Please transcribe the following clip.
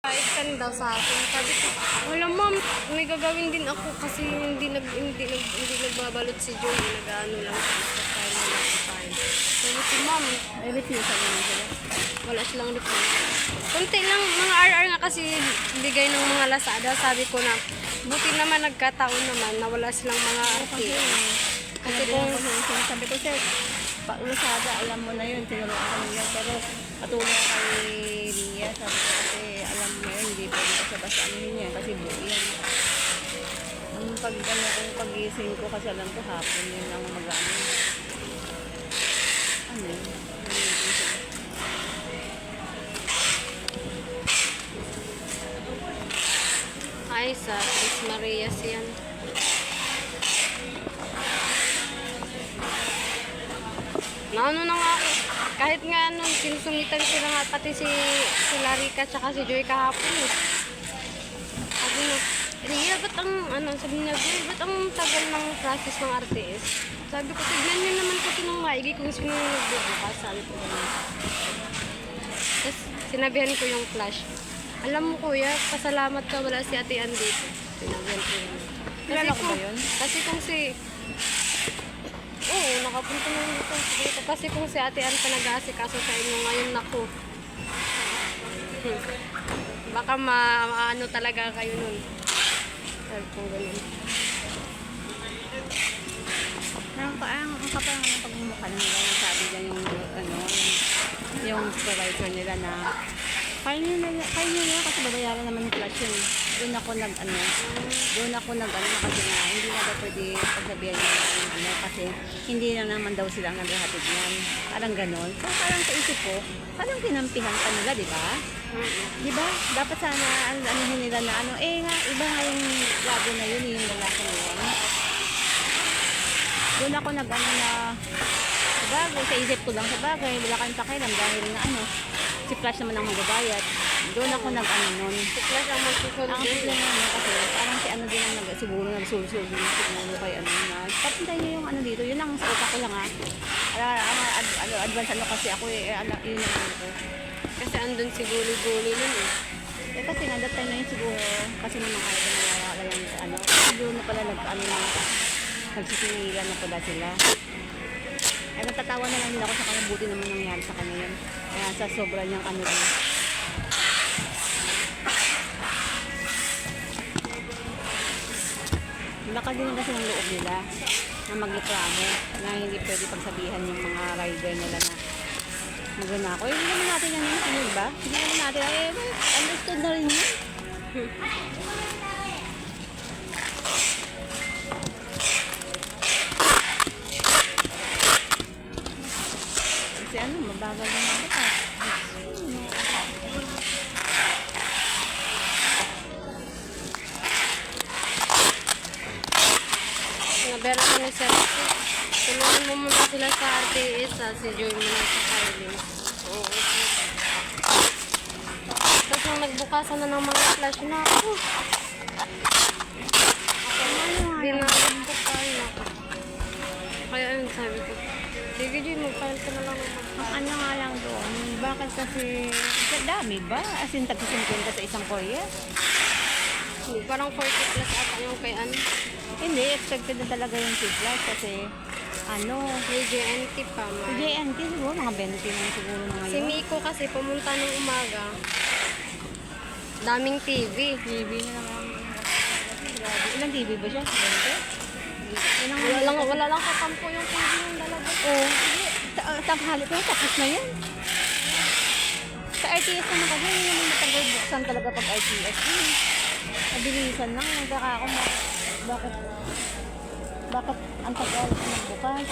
Kahit kan daw sa akin. Sabi ko, wala ma'am, may gagawin din ako kasi hindi nagbabalot si Joy. Nag-ano lang siya. Sabi ko, ma'am, May refuse naman sila. wala silang reply. Kunti lang, mga RR nga kasi bigay ng mga Lazada. Sabi ko na, buti naman nagkataon naman na wala silang mga RT. Kasi kung sabi ko, sir, Lazada, alam mo na yun, tinuruan ko na yun. Pero patulong kay Ria, sabi ko kasi alam mo yun, hindi pwede ko sa basta ano yun yan, kasi buo yan. Ang kung pagising ko, kasi alam ko hapon yun lang mag-ano. Ano yun? Ay, sa Tres Marias yan. Naano na nga ako. Kahit nga nun, sinusungitan ko na nga pati si Larika tsaka si Joy kahapon eh. Sabi na, Ria, ba't ang, sabi niya, Joy, ba't ang tagal ng process ng RTS? Sabi ko, tignan niyo naman ko ito ng maigi kung sino yung nagbubukas. Sabi ko naman. Tapos, sinabihan ko yung flash. Alam mo kuya, pasalamat ka wala si Ate Ann dito. Sinabihan ko yun. Kilala ko ba yun? Kasi kung si... Oo, nakapunta na dito. Kasi kung si Ate Ann pa nag-aasikaso sa inyo ngayon, naku. Baka maano talaga kayo nun. Sabi kong ganun. Ang kapal ng pagmumukha nila, sabi dyan yung supervisor nila na kaya nyo kasi babayaran naman yung flash yun. Doon ako nag kasi nga hindi na daw pwede pagsabihan nyo kasi hindi na naman daw sila ang naghahatid yan. Parang ganon. So parang sa isip ko, parang kinampihan pa nila, di ba? Di ba? Dapat sana anuhin nila na nga, iba nga yung lago na yun, yung lalaki na yun. Doon ako na sabagay, sa isip ko lang sabagay, wala kayong pakialam dahil na si Flash naman ang magbabayad. Doon ako nun. Si Flash ang magsusunod Ang din. kasi parang si din ang siguro nagsulsul din siguro kay na. Papantay niyo yung dito, yun ang sa utak ko lang advance kasi ako yun ang ko. Kasi andun si Guli-Guli nun eh. Kasi nga that time na yun siguro, kasi naman kaya na nawawala yung siguro na pala nagsisinilan na pala sila. Ay, natatawa na lang din ako sa kanya, buti naman nangyari sa kanya yan. Kaya sa sobra niyang din. Baka din kasi ng loob nila na magreklamo na hindi pwede pagsabihan yung mga rider nila na magana ako. Hindi naman natin yan yung ba? Hindi naman natin, understood na rin yun. Kasi mabagal na ako pa. Nabera ko ni Sir. Tulungan mo muna sila sa RTS si Joy muna sa Kylie. Oo. Tapos nung nagbukasan na ng mga flash na ako. Dinalabot tayo. Kaya ayun sabi ko. Sige Joy, mag-file ka na lang naman. Ang nga lang doon, bakit kasi sa dami ba? As in, tag-50 sa isang Korea? Parang 40 plus ata yung kay Ann. Hindi, expected na talaga yung plus kasi May JNT pa. si JNT siguro, mga 20 na siguro na Si ngayon. Miko kasi pumunta nung umaga. Daming TV. TV na naman. Grabe. Ilang TV ba siya? 20? Wala lang kakampo yung TV yung dalaga. Oo. Tanghali ko, tapos na yan. Sa RTS naman kasi, hindi naman matagal buksan talaga pag RTS. Mabilisan lang. Nagkaka ako, bakit ang tagal magbukas?